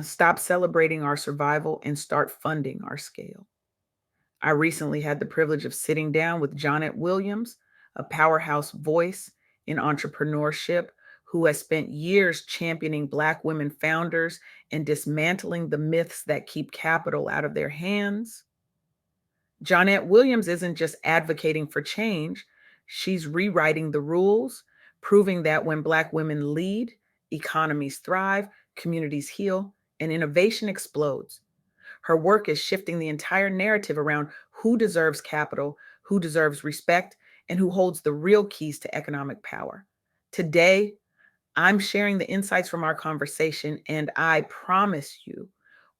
Stop celebrating our survival and start funding our scale. I recently had the privilege of sitting down with Johnette Williams, a powerhouse voice in entrepreneurship who has spent years championing Black women founders and dismantling the myths that keep capital out of their hands. Johnette Williams isn't just advocating for change, she's rewriting the rules, proving that when Black women lead, economies thrive, communities heal, and innovation explodes. Her work is shifting the entire narrative around who deserves capital, who deserves respect, and who holds the real keys to economic power. Today, I'm sharing the insights from our conversation, and I promise you,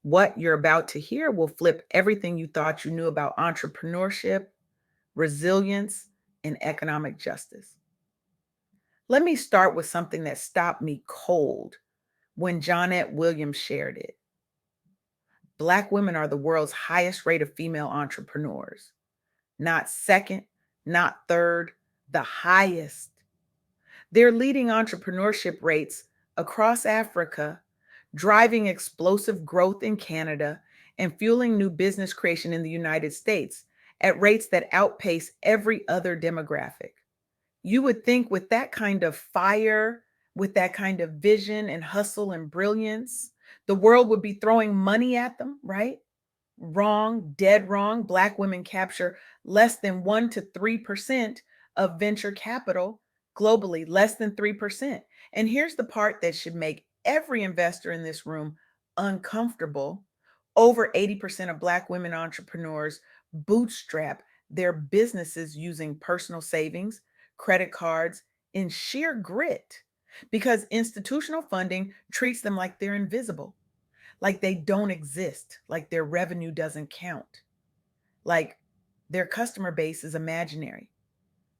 what you're about to hear will flip everything you thought you knew about entrepreneurship, resilience, and economic justice. Let me start with something that stopped me cold when Johnette Williams shared it. Black women are the world's highest rate of female entrepreneurs. Not second, not third, the highest. They're leading entrepreneurship rates across Africa, driving explosive growth in Canada, and fueling new business creation in the United States at rates that outpace every other demographic. You would think with that kind of fire, with that kind of vision and hustle and brilliance, the world would be throwing money at them, right? Wrong, dead wrong. Black women capture less than 1 to 3% of venture capital globally, less than 3%. And here's the part that should make every investor in this room uncomfortable. Over 80% of Black women entrepreneurs bootstrap their businesses using personal savings, credit cards, and sheer grit because institutional funding treats them like they're invisible, like they don't exist, like their revenue doesn't count, like their customer base is imaginary,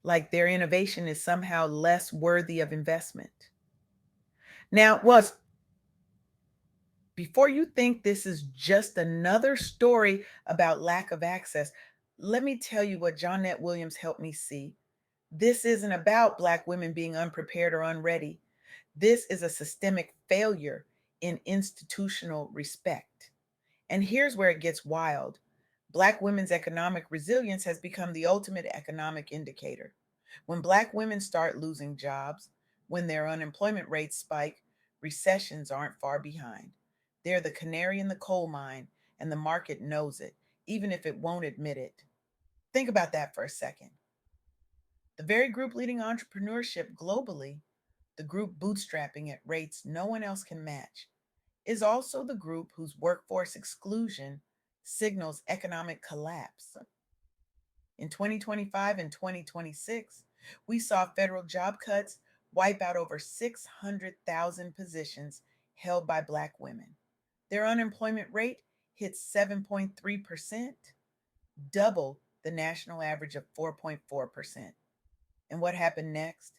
like their innovation is somehow less worthy of investment. Now, before you think this is just another story about lack of access, let me tell you what Johnette Williams helped me see. This isn't about Black women being unprepared or unready. This is a systemic failure in institutional respect. And here's where it gets wild. Black women's economic resilience has become the ultimate economic indicator. When Black women start losing jobs, when their unemployment rates spike, recessions aren't far behind. They're the canary in the coal mine, and the market knows it, even if it won't admit it. Think about that for a second. The very group leading entrepreneurship globally, the group bootstrapping at rates no one else can match, is also the group whose workforce exclusion signals economic collapse. In 2025 and 2026, we saw federal job cuts wipe out over 600,000 positions held by Black women. Their unemployment rate hit 7.3%, double the national average of 4.4%. And what happened next?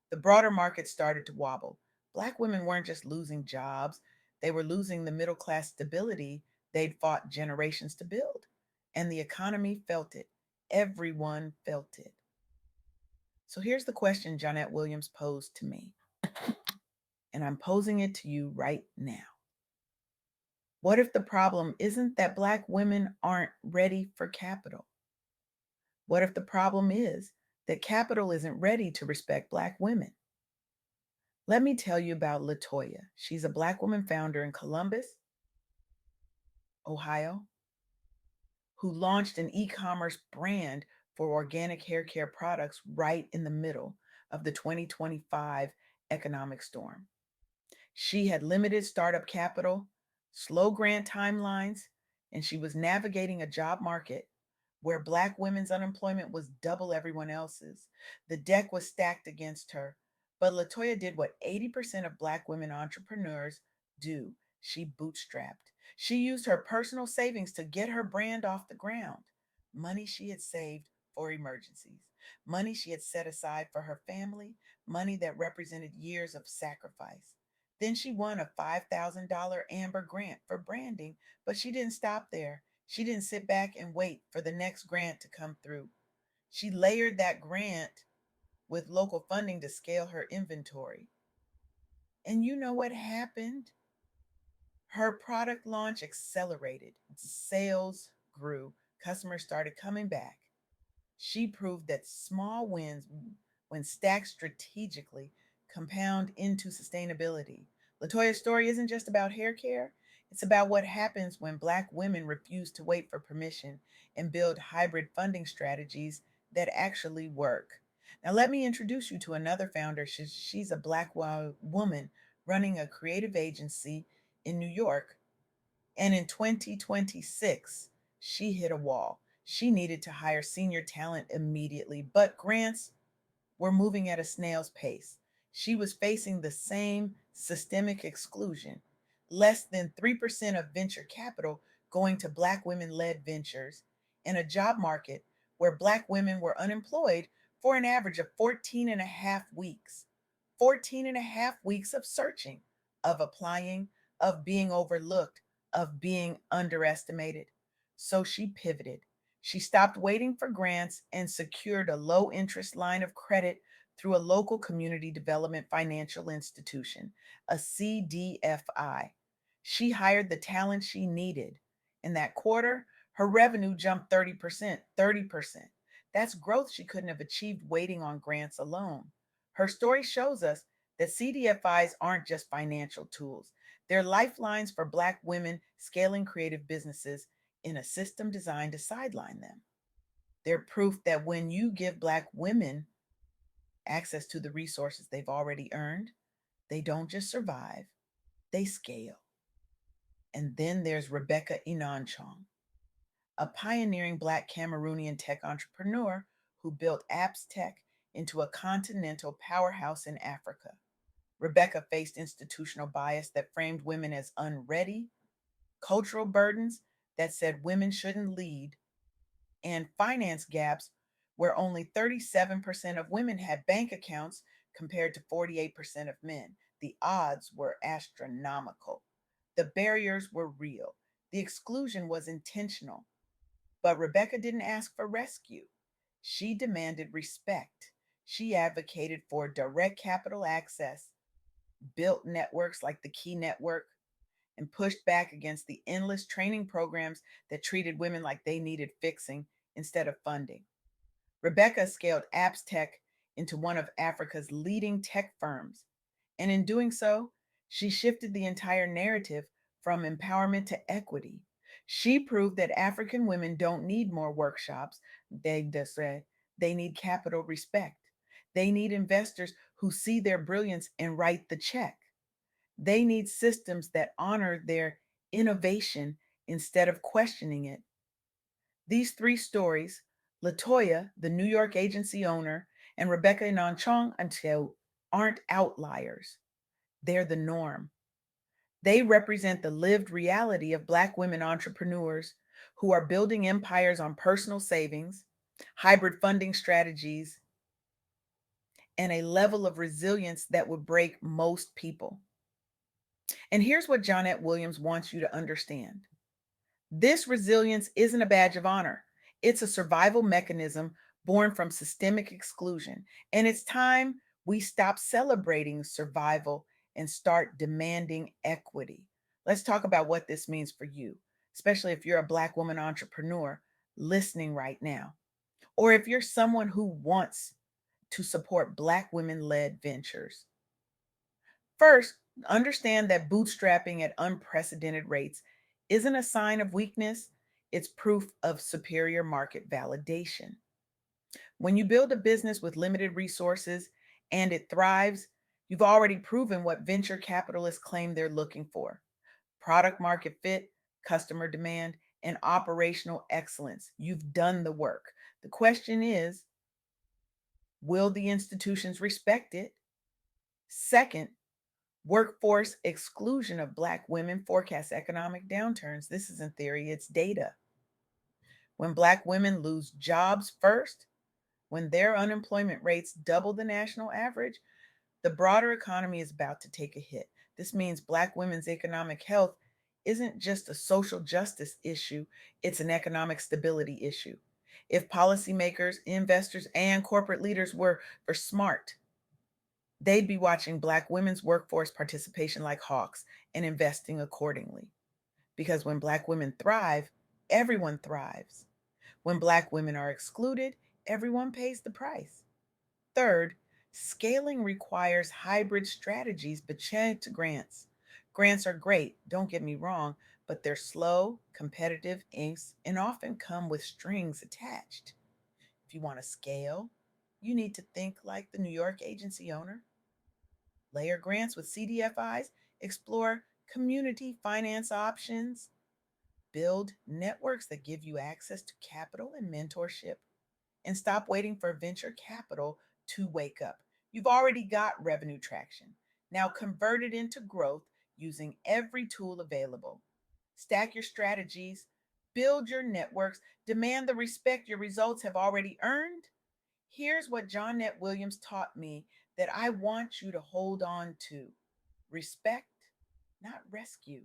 The broader market started to wobble. Black women weren't just losing jobs, they were losing the middle class stability they'd fought generations to build. And the economy felt it. Everyone felt it. So here's the question Johnette Williams posed to me, and I'm posing it to you right now. What if the problem isn't that Black women aren't ready for capital? What if the problem is that capital isn't ready to respect Black women? Let me tell you about Latoya. She's a Black woman founder in Columbus, Ohio, who launched an e commerce brand for organic hair care products right in the middle of the 2025 economic storm. She had limited startup capital, slow grant timelines, and she was navigating a job market where Black women's unemployment was double everyone else's. The deck was stacked against her, but Latoya did what 80% of Black women entrepreneurs do. She bootstrapped. She used her personal savings to get her brand off the ground. Money she had saved for emergencies, money she had set aside for her family, money that represented years of sacrifice. Then she won a $5,000 Amber grant for branding, but she didn't stop there. She didn't sit back and wait for the next grant to come through. She layered that grant with local funding to scale her inventory. And you know what happened? Her product launch accelerated, sales grew, customers started coming back. She proved that small wins, when stacked strategically, compound into sustainability. Latoya's story isn't just about hair care, it's about what happens when Black women refuse to wait for permission and build hybrid funding strategies that actually work. Now, let me introduce you to another founder. She's a Black woman running a creative agency in New York. And in 2026, she hit a wall. She needed to hire senior talent immediately, but grants were moving at a snail's pace. She was facing the same systemic exclusion, less than 3% of venture capital going to Black women led ventures, in a job market where Black women were unemployed for an average of 14 and a half weeks. 14 and a half weeks of searching, of applying, of being overlooked, of being underestimated. So she pivoted. She stopped waiting for grants and secured a low interest line of credit through a local community development financial institution, a CDFI. She hired the talent she needed. In that quarter, her revenue jumped 30%. 30%. That's growth she couldn't have achieved waiting on grants alone. Her story shows us that CDFIs aren't just financial tools, they're lifelines for Black women scaling creative businesses in a system designed to sideline them. They're proof that when you give Black women access to the resources they've already earned, they don't just survive, they scale. And then there's Rebecca Inanchong, a pioneering Black Cameroonian tech entrepreneur who built Apps Tech into a continental powerhouse in Africa. Rebecca faced institutional bias that framed women as unready, cultural burdens that said women shouldn't lead, and finance gaps where only 37% of women had bank accounts compared to 48% of men. The odds were astronomical. The barriers were real. The exclusion was intentional. But Rebecca didn't ask for rescue. She demanded respect. She advocated for direct capital access, built networks like the Key Network, and pushed back against the endless training programs that treated women like they needed fixing instead of funding. Rebecca scaled Apps Tech into one of Africa's leading tech firms, and in doing so, she shifted the entire narrative from empowerment to equity. She proved that African women don't need more workshops, they just said they need capital respect. They need investors who see their brilliance and write the check. They need systems that honor their innovation instead of questioning it. These three stories, Latoya, the New York agency owner, and Rebecca Nanchong until aren't outliers. They're the norm. They represent the lived reality of Black women entrepreneurs who are building empires on personal savings, hybrid funding strategies, and a level of resilience that would break most people. And here's what Johnette Williams wants you to understand: this resilience isn't a badge of honor, it's a survival mechanism born from systemic exclusion. And it's time we stop celebrating survival and start demanding equity. Let's talk about what this means for you, especially if you're a Black woman entrepreneur listening right now, or if you're someone who wants to support Black women led ventures. First, understand that bootstrapping at unprecedented rates isn't a sign of weakness, it's proof of superior market validation. When you build a business with limited resources and it thrives, you've already proven what venture capitalists claim they're looking for: product market fit, customer demand, and operational excellence. You've done the work. The question is, will the institutions respect it? Second, workforce exclusion of Black women forecasts economic downturns. This isn't theory, it's data. When Black women lose jobs first, when their unemployment rates double the national average, the broader economy is about to take a hit. This means Black women's economic health isn't just a social justice issue, it's an economic stability issue. If policymakers, investors, and corporate leaders were smart, they'd be watching Black women's workforce participation like hawks and investing accordingly. Because when Black women thrive, everyone thrives. When Black women are excluded, everyone pays the price. Third, scaling requires hybrid strategies but to grants. Grants are great, don't get me wrong, but they're slow, competitive inks, and often come with strings attached. If you want to scale, you need to think like the New York agency owner. Layer grants with CDFIs, explore community finance options, build networks that give you access to capital and mentorship, and stop waiting for venture capital to wake up. You've already got revenue traction. Now convert it into growth using every tool available. Stack your strategies, build your networks, demand the respect your results have already earned. Here's what Johnette Williams taught me that I want you to hold on to: respect, not rescue.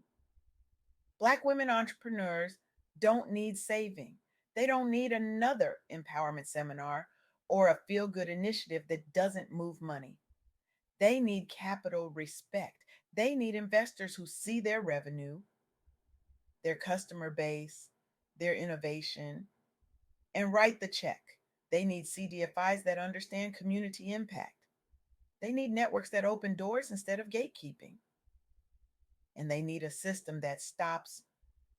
Black women entrepreneurs don't need saving. They don't need another empowerment seminar or a feel good initiative that doesn't move money. They need capital respect. They need investors who see their revenue, their customer base, their innovation, and write the check. They need CDFIs that understand community impact. They need networks that open doors instead of gatekeeping. And they need a system that stops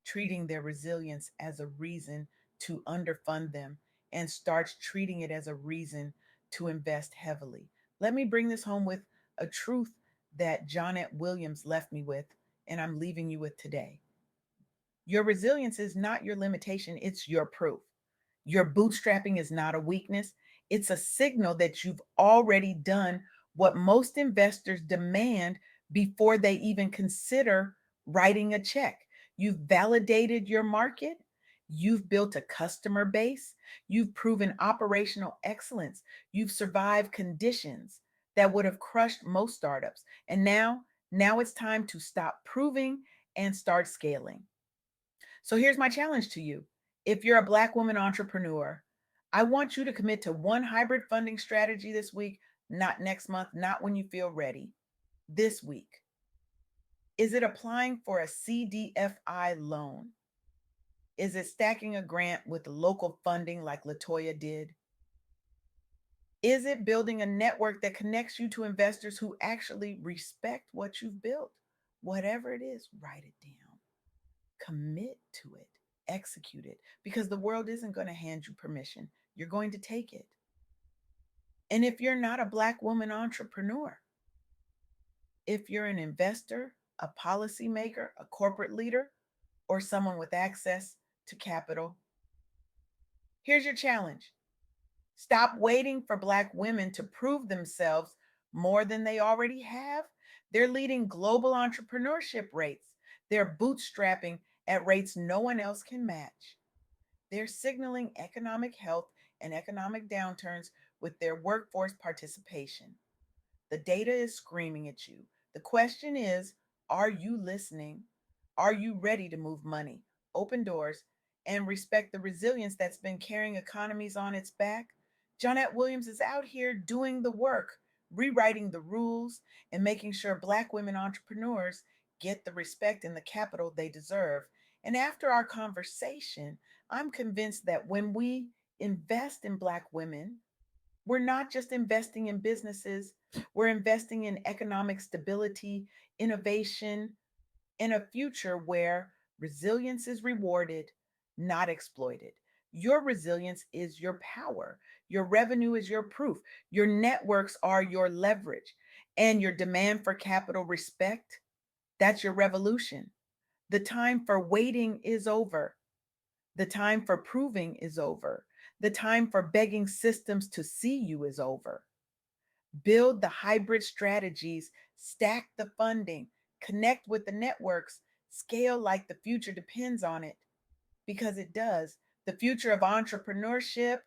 treating their resilience as a reason to underfund them and starts treating it as a reason to invest heavily. Let me bring this home with a truth that Johnette Williams left me with, and I'm leaving you with today. Your resilience is not your limitation, it's your proof. Your bootstrapping is not a weakness, it's a signal that you've already done what most investors demand before they even consider writing a check. You've validated your market, you've built a customer base, you've proven operational excellence, you've survived conditions that would have crushed most startups. And now it's time to stop proving and start scaling. So here's my challenge to you. If you're a Black woman entrepreneur, I want you to commit to one hybrid funding strategy this week, not next month, not when you feel ready. This week. Is it applying for a CDFI loan? Is it stacking a grant with local funding like Latoya did? Is it building a network that connects you to investors who actually respect what you've built? Whatever it is, write it down. Commit to it. Execute it, because the world isn't going to hand you permission. You're going to take it. And if you're not a Black woman entrepreneur, if you're an investor, a policymaker, a corporate leader, or someone with access to capital, here's your challenge. Stop waiting for Black women to prove themselves more than they already have. They're leading global entrepreneurship rates. They're bootstrapping at rates no one else can match. They're signaling economic health and economic downturns with their workforce participation. The data is screaming at you. The question is, are you listening? Are you ready to move money, open doors, and respect the resilience that's been carrying economies on its back? Johnette Williams is out here doing the work, rewriting the rules, and making sure Black women entrepreneurs get the respect and the capital they deserve. And after our conversation, I'm convinced that when we invest in Black women, we're not just investing in businesses, we're investing in economic stability, innovation, in a future where resilience is rewarded, not exploited. Your resilience is your power. Your revenue is your proof. Your networks are your leverage. And your demand for capital respect, that's your revolution. The time for waiting is over. The time for proving is over. The time for begging systems to see you is over. Build the hybrid strategies, stack the funding, connect with the networks, scale like the future depends on it, because it does. The future of entrepreneurship,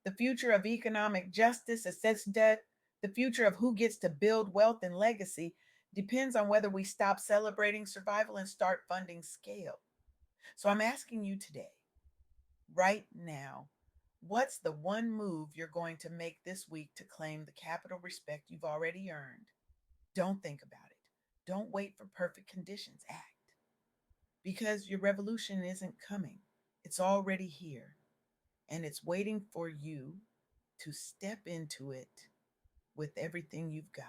the future of economic justice, assess debt, the future of who gets to build wealth and legacy depends on whether we stop celebrating survival and start funding scale. So I'm asking you today, right now, what's the one move you're going to make this week to claim the capital respect you've already earned? Don't think about it. Don't wait for perfect conditions. Act. Because your revolution isn't coming, it's already here. And it's waiting for you to step into it with everything you've got.